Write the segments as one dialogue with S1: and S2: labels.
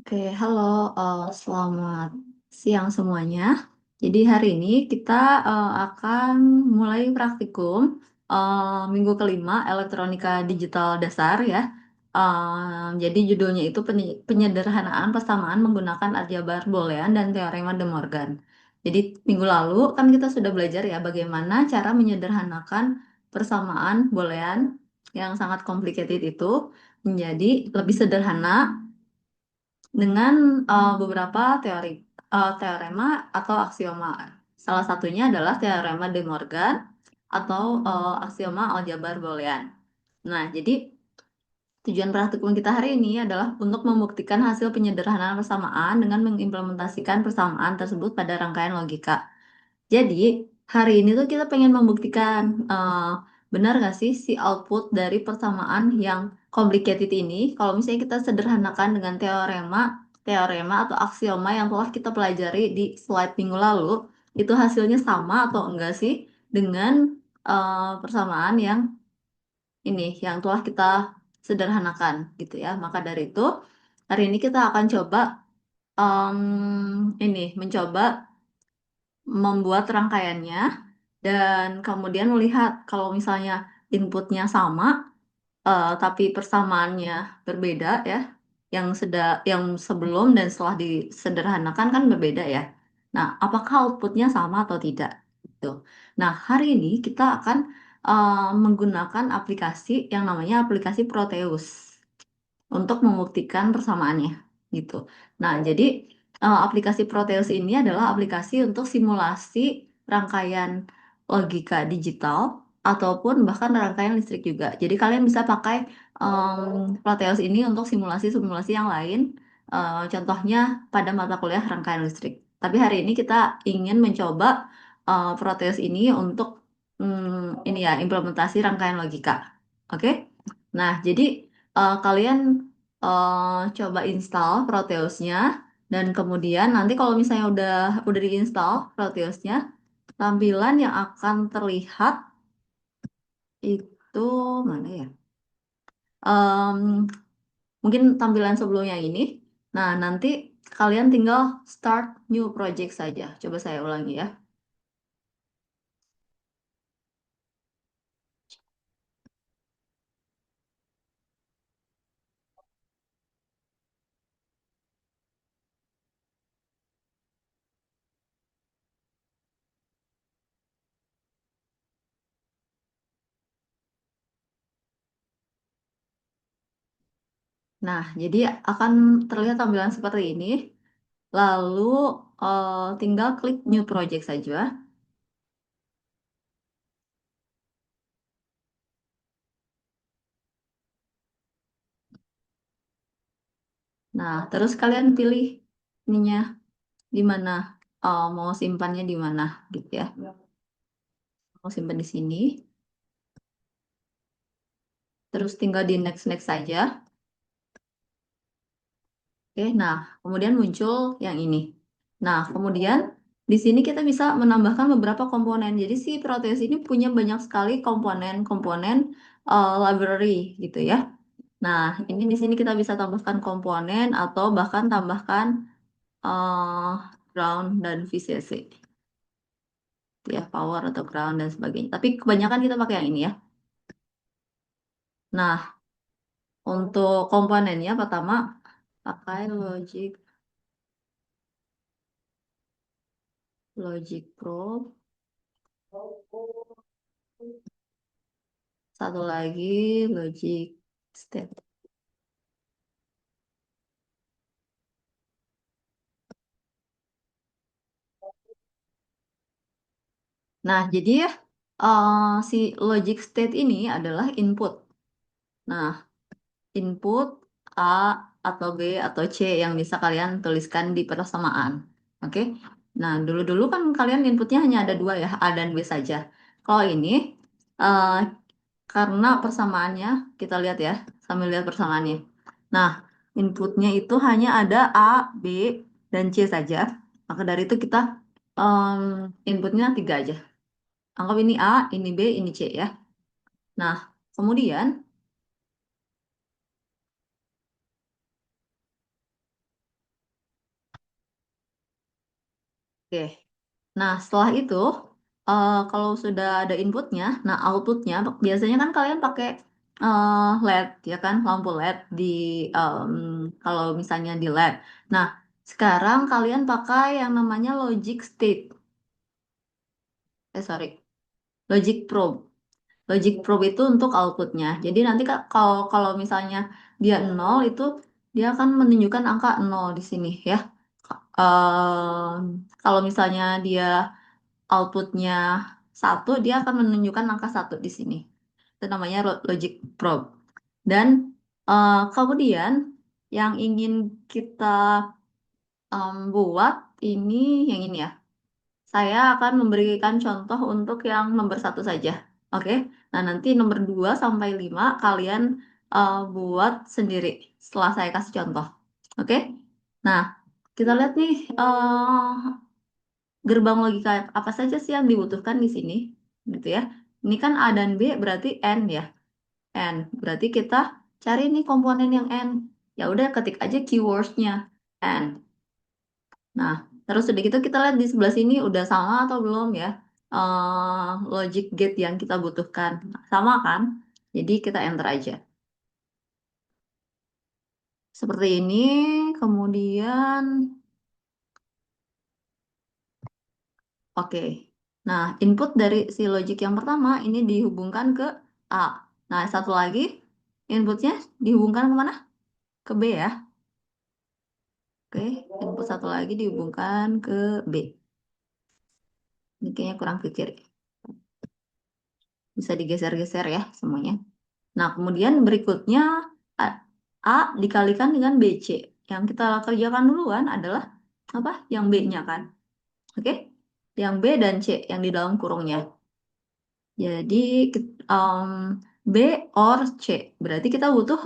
S1: Oke, halo, selamat siang semuanya. Jadi hari ini kita akan mulai praktikum minggu kelima elektronika digital dasar ya. Jadi judulnya itu penyederhanaan persamaan menggunakan aljabar Boolean dan teorema De Morgan. Jadi minggu lalu kan kita sudah belajar ya bagaimana cara menyederhanakan persamaan Boolean yang sangat complicated itu menjadi lebih sederhana dengan beberapa teorema atau aksioma. Salah satunya adalah teorema De Morgan atau aksioma aljabar Boolean. Nah, jadi tujuan praktikum kita hari ini adalah untuk membuktikan hasil penyederhanaan persamaan dengan mengimplementasikan persamaan tersebut pada rangkaian logika. Jadi, hari ini tuh kita pengen membuktikan benar nggak sih si output dari persamaan yang complicated ini, kalau misalnya kita sederhanakan dengan teorema atau aksioma yang telah kita pelajari di slide minggu lalu, itu hasilnya sama atau enggak sih dengan persamaan yang ini, yang telah kita sederhanakan gitu ya. Maka dari itu, hari ini kita akan coba mencoba membuat rangkaiannya dan kemudian melihat kalau misalnya inputnya sama tapi persamaannya berbeda ya, yang sebelum dan setelah disederhanakan kan berbeda ya. Nah, apakah outputnya sama atau tidak? Gitu. Nah, hari ini kita akan menggunakan aplikasi yang namanya aplikasi Proteus untuk membuktikan persamaannya gitu. Nah, jadi aplikasi Proteus ini adalah aplikasi untuk simulasi rangkaian logika digital ataupun bahkan rangkaian listrik juga. Jadi kalian bisa pakai Proteus ini untuk simulasi-simulasi yang lain. Contohnya pada mata kuliah rangkaian listrik. Tapi hari ini kita ingin mencoba Proteus ini untuk ini ya implementasi rangkaian logika. Oke? Nah, jadi kalian coba install Proteusnya dan kemudian nanti kalau misalnya udah diinstal Proteusnya, tampilan yang akan terlihat itu mana ya? Em, Mungkin tampilan sebelumnya ini. Nah, nanti kalian tinggal start new project saja. Coba saya ulangi ya. Nah, jadi akan terlihat tampilan seperti ini. Lalu tinggal klik new project saja. Nah, terus kalian pilih ininya di mana, mau simpannya di mana gitu ya. Mau simpan di sini, terus tinggal di next next saja. Oke, nah kemudian muncul yang ini. Nah, kemudian di sini kita bisa menambahkan beberapa komponen. Jadi si Proteus ini punya banyak sekali komponen-komponen library gitu ya. Nah, ini di sini kita bisa tambahkan komponen atau bahkan tambahkan uh, ground dan VCC. Ya, power atau ground dan sebagainya. Tapi kebanyakan kita pakai yang ini ya. Nah, untuk komponennya pertama pakai Logic Pro, satu lagi Logic State. Nah, jadi ya si Logic State ini adalah input. Nah, input A atau B atau C yang bisa kalian tuliskan di persamaan. Oke? Nah, dulu-dulu kan kalian inputnya hanya ada dua ya, A dan B saja. Kalau ini eh, karena persamaannya, kita lihat ya, sambil lihat persamaannya. Nah, inputnya itu hanya ada A, B, dan C saja. Maka dari itu kita inputnya tiga aja. Anggap ini A, ini B, ini C ya. Nah, kemudian Oke. Nah, setelah itu, kalau sudah ada inputnya, nah outputnya biasanya kan kalian pakai LED, ya kan, lampu LED di em, kalau misalnya di lab. Nah, sekarang kalian pakai yang namanya logic state, sorry, logic probe. Logic probe itu untuk outputnya. Jadi nanti kalau kalau misalnya dia nol itu dia akan menunjukkan angka nol di sini ya. Kalau misalnya dia outputnya satu, dia akan menunjukkan angka satu di sini. Itu namanya logic probe. Dan kemudian yang ingin kita buat ini yang ini ya. Saya akan memberikan contoh untuk yang nomor satu saja. Oke. Nah, nanti nomor 2 sampai 5 kalian buat sendiri setelah saya kasih contoh. Oke. Nah, kita lihat nih gerbang logika apa saja sih yang dibutuhkan di sini, gitu ya. Ini kan A dan B berarti N ya. N berarti kita cari nih komponen yang N. Ya udah ketik aja keywordsnya N. Nah, terus udah gitu kita lihat di sebelah sini udah sama atau belum ya logic gate yang kita butuhkan. Nah, sama kan? Jadi kita enter aja. Seperti ini, kemudian oke. Nah, input dari si logic yang pertama ini dihubungkan ke A. Nah, satu lagi inputnya dihubungkan kemana? Ke B ya. Oke, input satu lagi dihubungkan ke B. Ini kayaknya kurang ke kiri. Bisa digeser-geser ya semuanya. Nah, kemudian berikutnya A, A dikalikan dengan BC. Yang kita kerjakan duluan adalah apa? Yang B-nya kan. Oke? Yang B dan C yang di dalam kurungnya. Jadi B or C. Berarti kita butuh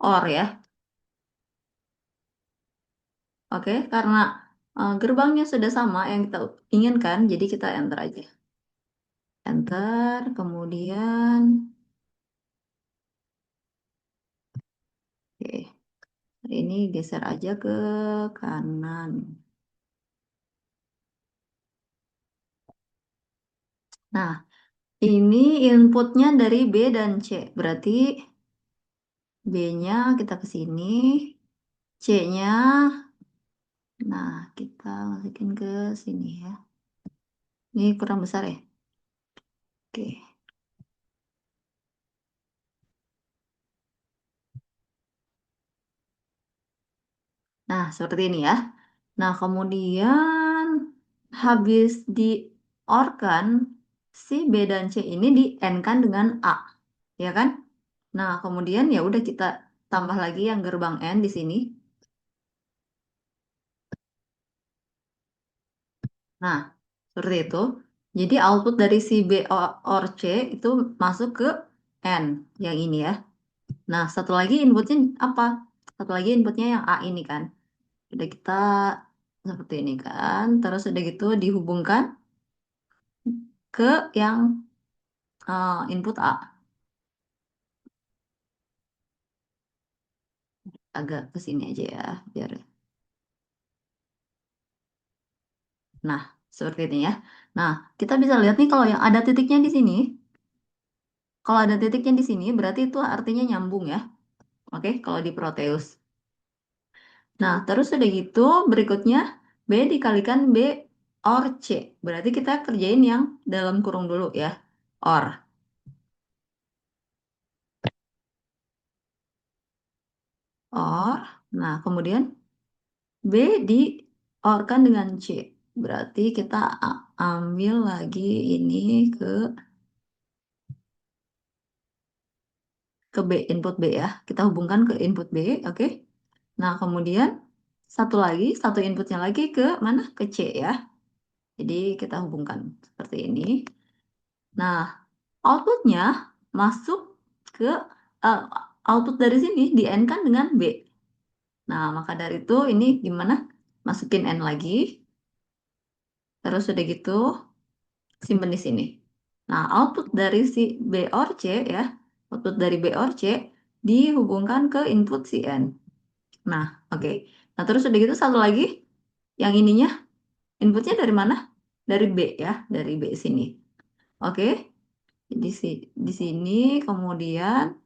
S1: or ya. Oke, karena gerbangnya sudah sama yang kita inginkan, jadi kita enter aja. Enter, kemudian oke. Ini geser aja ke kanan. Nah, ini inputnya dari B dan C. Berarti B-nya kita ke sini, C-nya, nah kita masukin ke sini ya. Ini kurang besar ya. Oke. Nah, seperti ini ya. Nah, kemudian habis di OR kan, si B dan C ini di N-kan dengan A. Ya kan? Nah, kemudian ya udah kita tambah lagi yang gerbang N di sini. Nah, seperti itu. Jadi output dari si B or C itu masuk ke N yang ini ya. Nah, satu lagi inputnya apa? Satu lagi inputnya yang A ini kan. Udah kita seperti ini kan. Terus udah gitu dihubungkan ke yang input A. Agak ke sini aja ya, biar. Nah, seperti ini ya. Nah, kita bisa lihat nih kalau yang ada titiknya di sini. Kalau ada titiknya di sini, berarti itu artinya nyambung ya. Oke, kalau di Proteus. Nah, terus udah gitu, berikutnya B dikalikan B or C. Berarti kita kerjain yang dalam kurung dulu ya. Or. Or. Nah, kemudian B di OR-kan dengan C. Berarti kita ambil lagi ini ke B, input B ya. Kita hubungkan ke input B, oke. Nah, kemudian satu inputnya lagi ke mana? Ke C ya. Jadi kita hubungkan seperti ini. Nah, outputnya masuk ke eh, output dari sini di N kan dengan B. Nah, maka dari itu ini gimana? Masukin N lagi. Terus udah gitu simpen di sini. Nah, output dari si B or C ya, output dari B or C dihubungkan ke input si N. Nah, oke. Nah, terus udah gitu satu lagi yang ininya Inputnya dari mana? Dari B ya, dari B sini. Oke, di sini kemudian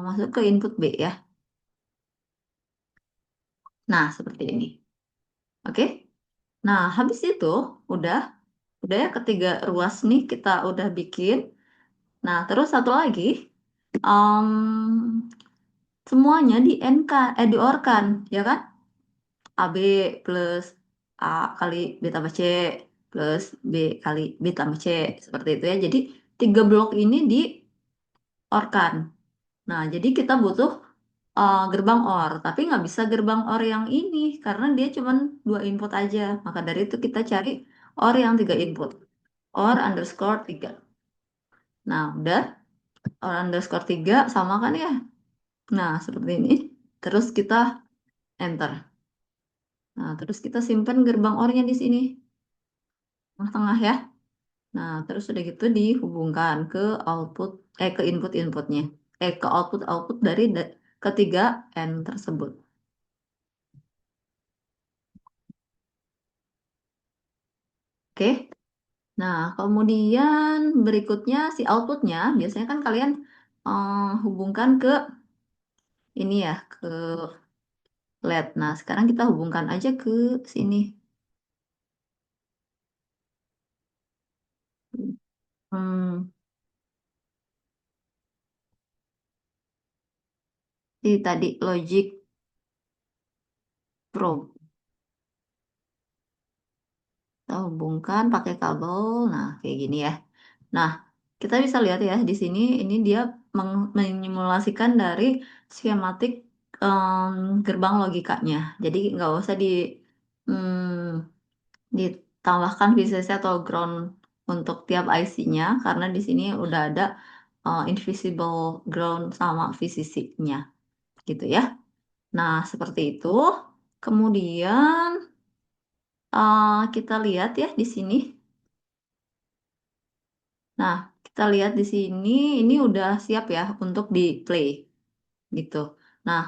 S1: masuk ke input B ya. Nah, seperti ini. Oke. Nah, habis itu udah udah ya ketiga ruas nih kita udah bikin. Nah, terus satu lagi, em, semuanya di NK, diorkan, ya kan? AB plus A kali B tambah C plus B kali B tambah C, seperti itu ya. Jadi tiga blok ini diorkan. Nah, jadi kita butuh gerbang OR, tapi nggak bisa gerbang OR yang ini karena dia cuma dua input aja. Maka dari itu kita cari OR yang tiga input. OR underscore tiga. Nah, udah OR underscore tiga sama kan ya? Nah, seperti ini. Terus kita enter. Nah, terus kita simpan gerbang OR-nya di sini, tengah-tengah ya. Nah, terus udah gitu dihubungkan ke output, ke input-inputnya. Ke output-output dari ketiga N tersebut. Oke. Nah, kemudian berikutnya si outputnya, biasanya kan kalian hubungkan ke ini ya, ke LED. Nah, sekarang kita hubungkan aja ke sini. Hmm, di tadi Logic Pro. Kita hubungkan pakai kabel. Nah, kayak gini ya. Nah, kita bisa lihat ya di sini ini dia menyimulasikan dari skematik gerbang logikanya. Jadi nggak usah ditambahkan VCC atau ground untuk tiap IC-nya karena di sini udah ada invisible ground sama VCC-nya gitu ya. Nah, seperti itu. Kemudian kita lihat ya di sini. Nah, kita lihat di sini ini udah siap ya untuk di play gitu. Nah,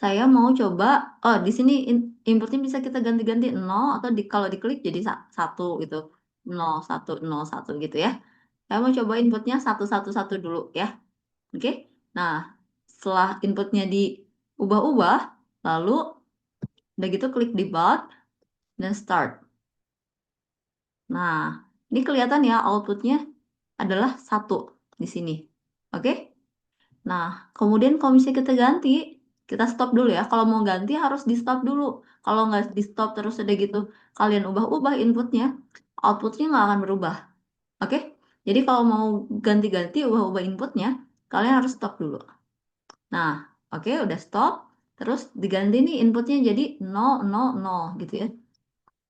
S1: saya mau coba, oh di sini inputnya bisa kita ganti-ganti 0 atau kalau diklik jadi satu gitu. 0 1 0 1 gitu ya. Saya mau coba inputnya 1 1 1 dulu ya. Oke. Nah, setelah inputnya diubah-ubah, lalu udah gitu klik debug dan start. Nah, ini kelihatan ya outputnya adalah satu di sini. Oke. Nah, kemudian kalau misalnya kita ganti, kita stop dulu ya. Kalau mau ganti harus di stop dulu. Kalau nggak di stop terus udah gitu, kalian ubah-ubah inputnya, outputnya nggak akan berubah. Oke? Jadi kalau mau ganti-ganti, ubah-ubah inputnya, kalian harus stop dulu. Nah, oke, udah stop. Terus diganti nih inputnya jadi 0 0 0 gitu ya.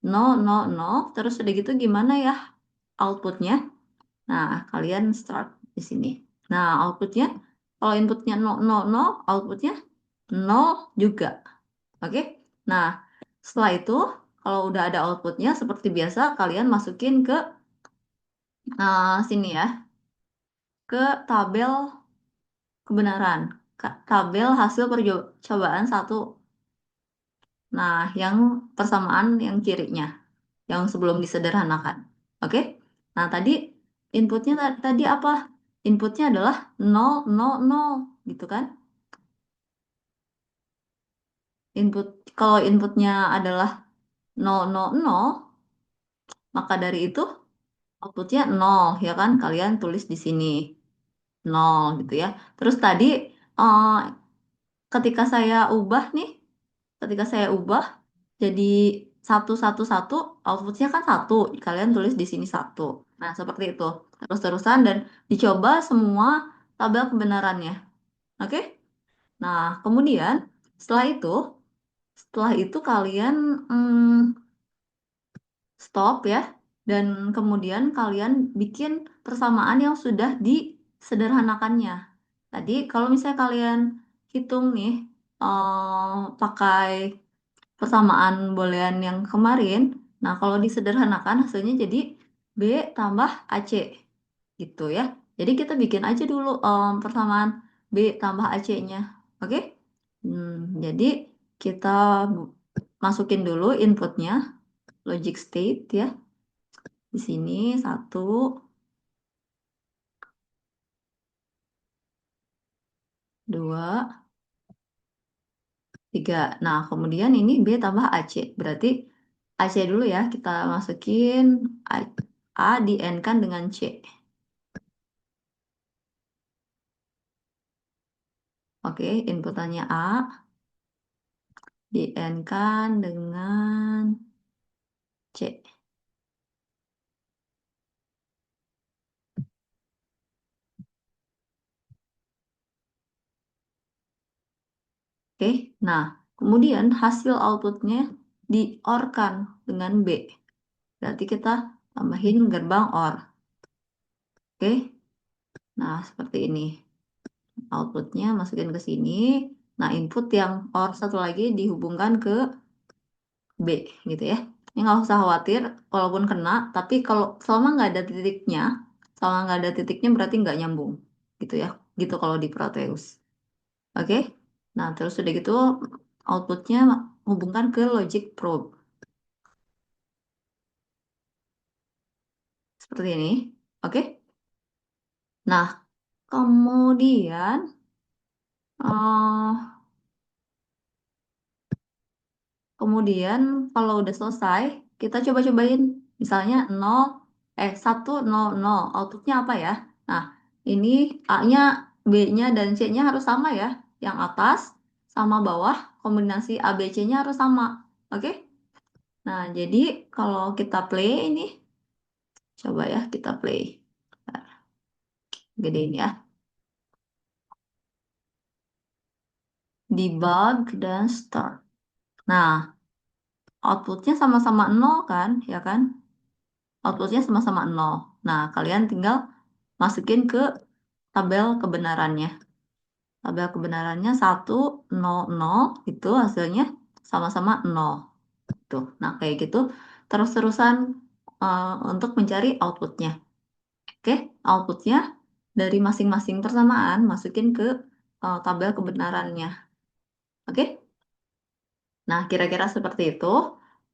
S1: 0 0 0. Terus udah gitu gimana ya outputnya? Nah, kalian start di sini. Nah, outputnya, kalau inputnya 0 0 0, outputnya 0 juga. Oke? Nah, setelah itu, kalau udah ada outputnya, seperti biasa, kalian masukin ke sini ya, ke tabel kebenaran. Tabel hasil percobaan satu. Nah, yang persamaan yang kirinya, yang sebelum disederhanakan. Oke? Nah, tadi inputnya tadi apa? Inputnya adalah 0 0 0 gitu kan? Kalau inputnya adalah 0 0 0, maka dari itu outputnya 0 ya kan? Kalian tulis di sini 0 gitu ya. Terus tadi eh, ketika saya ubah nih, ketika saya ubah jadi 1 1 1, outputnya kan satu. Kalian tulis di sini satu. Nah, seperti itu. Terus-terusan dan dicoba semua tabel kebenarannya. Oke? Nah, kemudian setelah itu, kalian stop ya, dan kemudian kalian bikin persamaan yang sudah disederhanakannya. Tadi kalau misalnya kalian hitung nih pakai persamaan boolean yang kemarin, nah kalau disederhanakan hasilnya jadi B tambah AC gitu ya. Jadi kita bikin aja dulu persamaan B tambah AC-nya. Oke? Jadi kita masukin dulu inputnya, logic state ya. Di sini 1, 2, 3. Nah, kemudian ini B tambah AC. Berarti AC dulu ya, kita masukin A, A di N kan dengan C. Oke, inputannya A di N kan dengan C. Oke, nah kemudian hasil outputnya di OR kan dengan B. Berarti kita tambahin gerbang OR. Oke, nah seperti ini. Outputnya masukin ke sini. Nah, input yang OR satu lagi dihubungkan ke B gitu ya. Ini nggak usah khawatir walaupun kena, tapi kalau selama nggak ada titiknya, selama nggak ada titiknya berarti nggak nyambung gitu ya. Gitu kalau di Proteus. Oke? Nah, terus udah gitu outputnya hubungkan ke logic probe. Seperti ini. Oke? Nah, kemudian eh kemudian kalau udah selesai, kita coba-cobain. Misalnya 1, 0, 0. Outputnya apa ya? Nah, ini A-nya, B-nya, dan C-nya harus sama ya. Yang atas sama bawah, kombinasi A, B, C-nya harus sama. Oke? Nah, jadi kalau kita play ini, coba ya kita play. Bentar, gedein ya. Debug dan start. Nah, outputnya sama-sama 0 kan? Ya kan? Outputnya sama-sama 0. Nah, kalian tinggal masukin ke tabel kebenarannya. Tabel kebenarannya 1, 0, 0 itu hasilnya sama-sama 0. Tuh. Nah, kayak gitu terus-terusan untuk mencari outputnya. Oke, outputnya dari masing-masing persamaan masukin ke tabel kebenarannya. Oke? Nah, kira-kira seperti itu.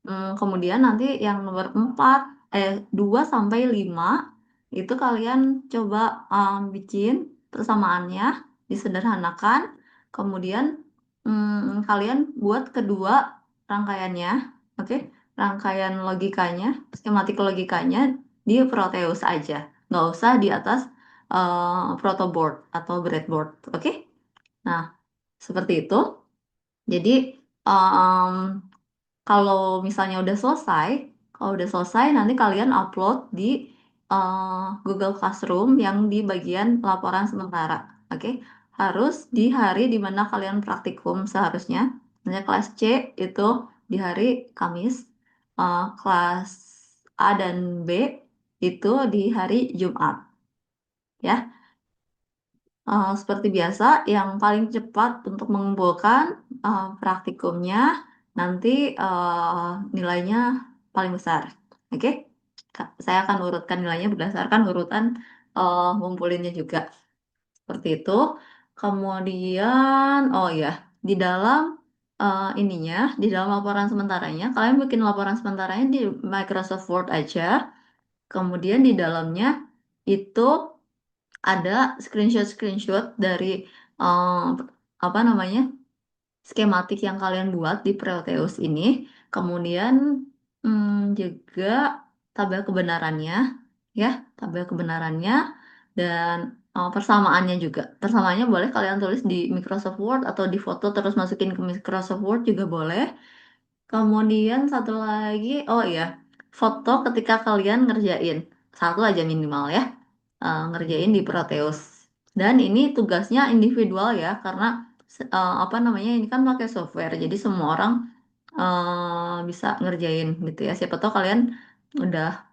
S1: Kemudian nanti yang nomor 4, 2 sampai 5 itu kalian coba bikin persamaannya, disederhanakan. Kemudian kalian buat kedua rangkaiannya, oke? Rangkaian logikanya, skematik logikanya di Proteus aja. Nggak usah di atas protoboard atau breadboard, oke? Nah, seperti itu. Jadi, em, kalau misalnya udah selesai, kalau udah selesai nanti kalian upload di Google Classroom yang di bagian laporan sementara. Oke, harus di hari di mana kalian praktikum seharusnya. Misalnya kelas C itu di hari Kamis, kelas A dan B itu di hari Jumat. Ya, seperti biasa, yang paling cepat untuk mengumpulkan praktikumnya nanti nilainya paling besar. Oke, saya akan urutkan nilainya berdasarkan urutan ngumpulinnya juga. Seperti itu. Kemudian, oh ya, di dalam ininya, di dalam laporan sementaranya, kalian bikin laporan sementaranya di Microsoft Word aja. Kemudian di dalamnya itu ada screenshot-screenshot dari eh, apa namanya skematik yang kalian buat di Proteus ini. Kemudian juga tabel kebenarannya, ya, tabel kebenarannya dan persamaannya juga. Persamaannya boleh kalian tulis di Microsoft Word atau di foto terus masukin ke Microsoft Word juga boleh. Kemudian satu lagi, oh iya, foto ketika kalian ngerjain. Satu aja minimal ya, ngerjain di Proteus. Dan ini tugasnya individual ya, karena apa namanya, ini kan pakai software, jadi semua orang bisa ngerjain gitu ya. Siapa tahu kalian udah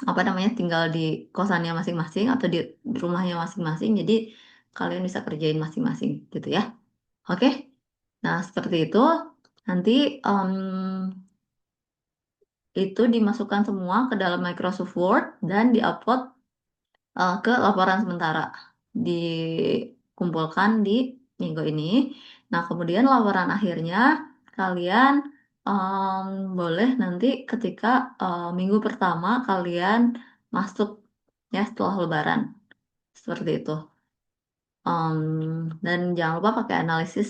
S1: apa namanya tinggal di kosannya masing-masing atau di rumahnya masing-masing, jadi kalian bisa kerjain masing-masing gitu ya. Oke, nah seperti itu. Nanti itu dimasukkan semua ke dalam Microsoft Word dan diupload ke laporan sementara. Dikumpulkan di minggu ini. Nah, kemudian laporan akhirnya kalian boleh nanti ketika minggu pertama kalian masuk ya setelah Lebaran seperti itu. Dan jangan lupa pakai analisis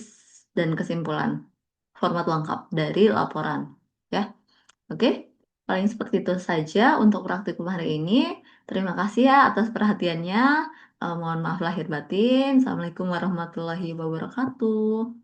S1: dan kesimpulan format lengkap dari laporan ya. Oke, paling seperti itu saja untuk praktikum hari ini. Terima kasih ya atas perhatiannya. Mohon maaf lahir batin. Assalamualaikum warahmatullahi wabarakatuh.